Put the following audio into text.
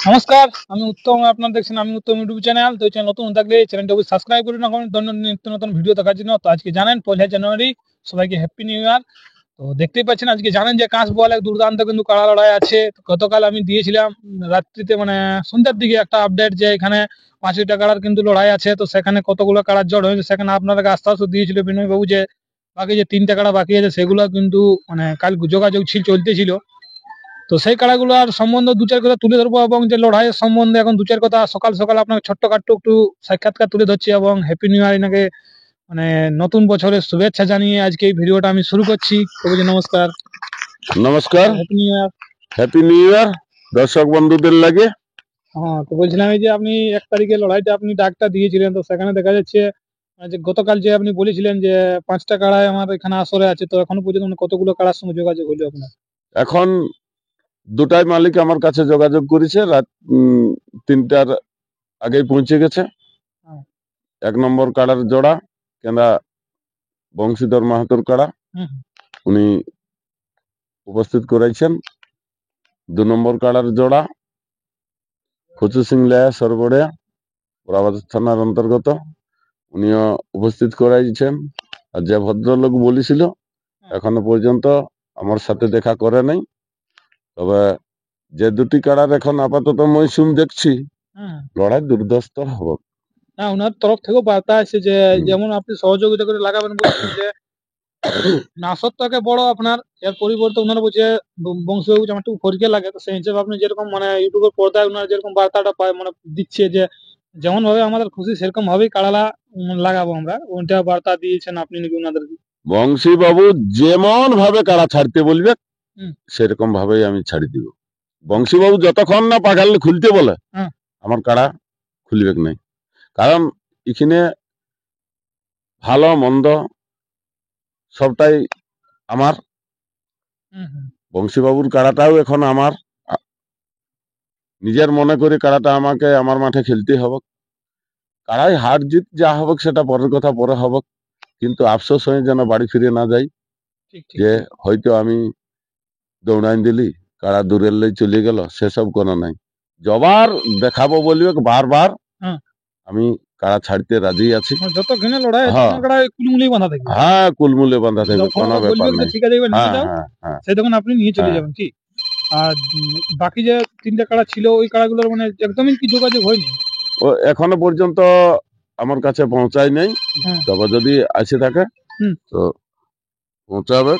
নমস্কার, আমি উত্তম। আপনারা দেখছেন আমি উত্তম ইউটিউব চ্যানেল। তো এই চ্যানেল নতুন থাকলে চ্যানেলটা অবশ্যই সাবস্ক্রাইব করে রাখুন দৈনন্দিন নিত্য নতুন ভিডিও দেখার জন্য। তো আজকে জানেন 1 জানুয়ারি, সবাইকে হ্যাপি নিউ ইয়ার। তো দেখতেই পাচ্ছেন আজকে জানেন যে কাঁচবল এক দুর্দান্ত কিন্তু কাড়া লড়াই আছে। তো গতকাল আমি দিয়েছিলাম রাত্রিতে মানে সন্ধ্যার দিকে একটা আপডেট যে এখানে 5টা কাড়ার কিন্তু লড়াই আছে। তো সেখানে কতগুলো কাড়ার জড় হয়েছে সেখানে আপনাদেরকে আস্তে আস্তে দিয়েছিল বিনয় বাবু যে বাকি যে 3টা কাড়া বাকি আছে সেগুলো কিন্তু মানে কাল যোগাযোগ চলতেছিল। তো সেই কাড়াগুলোর সম্বন্ধে দু চার কথা তুলে ধরবো এবং যে লড়াইয়ের সম্বন্ধে এখন দু চার কথা সকাল সকাল আপনাকে ছোট্টখাট্ট একটু সাক্ষাৎকার তুলে ধরছি এবং হ্যাপি নিউ ইয়ার এনাকে মানে নতুন বছরের শুভেচ্ছা জানিয়ে আজকে এই ভিডিওটা আমি শুরু করছি। কবিজি নমস্কার। নমস্কার, happy new year. Happy new year দর্শক বন্ধুদের লাগে। হ্যাঁ, তো বলছিলাম এই যে আপনি 1 তারিখে লড়াইটা আপনি ডাকটা দিয়েছিলেন, তো সেখানে দেখা যাচ্ছে যে গতকাল যে আপনি বলেছিলেন যে 5টা কাড়াই আমার এখানে আসরে আছে, তো এখনো পর্যন্ত মানে কতগুলো কাড়ার সঙ্গে যোগাযোগ হলো আপনার? এখন দুটাই মালিক আমার কাছে যোগাযোগ করেছে, রাত 3টার আগেই পৌঁছে গেছে। হ্যাঁ। 1 নম্বর কাড়ার জোড়া কেনা বংশীধর মাহাতোর কাড়া, হুম। উনি উপস্থিত করাইছেন। 2 নম্বর কাড়ার জোড়া খুচু সিং লেয়া সরবড়িয়া ওরাবাদ থানার অন্তর্গত, উনিও উপস্থিত করাইছেন। আর যে ভদ্রলোক বলেছিল এখনো পর্যন্ত আমার সাথে দেখা করে নাই, তবে যে দুটি কাড়ার এখন আপাতত মৌসুম দেখছি লড়াই দুর্ধস্ত হবে। হ্যাঁ, ওনার তরফ থেকেও বার্তা আছে যে যেমন আপনি সহযোগিতা করে লাগাবেন বলছেন যে নাসর থেকে বড় আপনার এর পরিবর্তে ওনারা বলছে বংশীবাবু যেমন একটু ফরিকে লাগে, তো সেই হিসেবে আপনি যেরকম মানে ইউটিউবের পর্দায় ওনারা যেরকম বার্তাটা পায় মানে দিচ্ছে যে যেমন ভাবে আমাদের খুশি সেরকম ভাবেই কাড়ালা লাগাবো আমরা, ওইটা বার্তা দিয়েছেন আপনি নাকি ওনাদেরকে? বংশী বাবু যেমন ভাবে কাড়া ছাড়তে বলবে হুম। সেরকম ভাবেই আমি ছাড়ি দিব। বংশী বাবু যতক্ষণ না পাগাল খুলতে বলে হ্যাঁ। আমার কাড়া খুলবে নাই। কারণ এখানে ভালো মন্দ সবটাই আমার। বংশী বাবুর কাড়াটাও এখন আমার, নিজের মনে করে কাড়াটা আমাকে আমার মাঠে খেলতে হবে। কাড়াই হার জিত যা হবে সেটা পরের কথা, পরে হবে। কিন্তু আফসোস হয়ে যেন বাড়ি ফিরে না যাই যে হয়তো আমি দৌড়াই দিলি কাড়া দূরের লাই চলে গেল, সেসব কোনো নাই। জবার দেখাবো বলবে বারবার, আমি কাড়া ছাড়তে রাজি আছি। যত ঘিনে লড়াই কুলমুলি বাঁধা থাকবে। হ্যাঁ, কুলমুলে বাঁধা থাকবে, কোনো ব্যাপার নাই। ঠিক আছে নিয়ে যাও, সেই তখন আপনি নিয়ে চলে যাবেন কি। আর বাকি যে 3টা কাড়া ছিল ওই কাড়াগুলোর মানে একদমই কি যোগাযোগ হয়নি? ও এখনো পর্যন্ত আমার কাছে পৌঁছায় নাই, তবে যদি আসে থাকে তো পৌঁছাবে।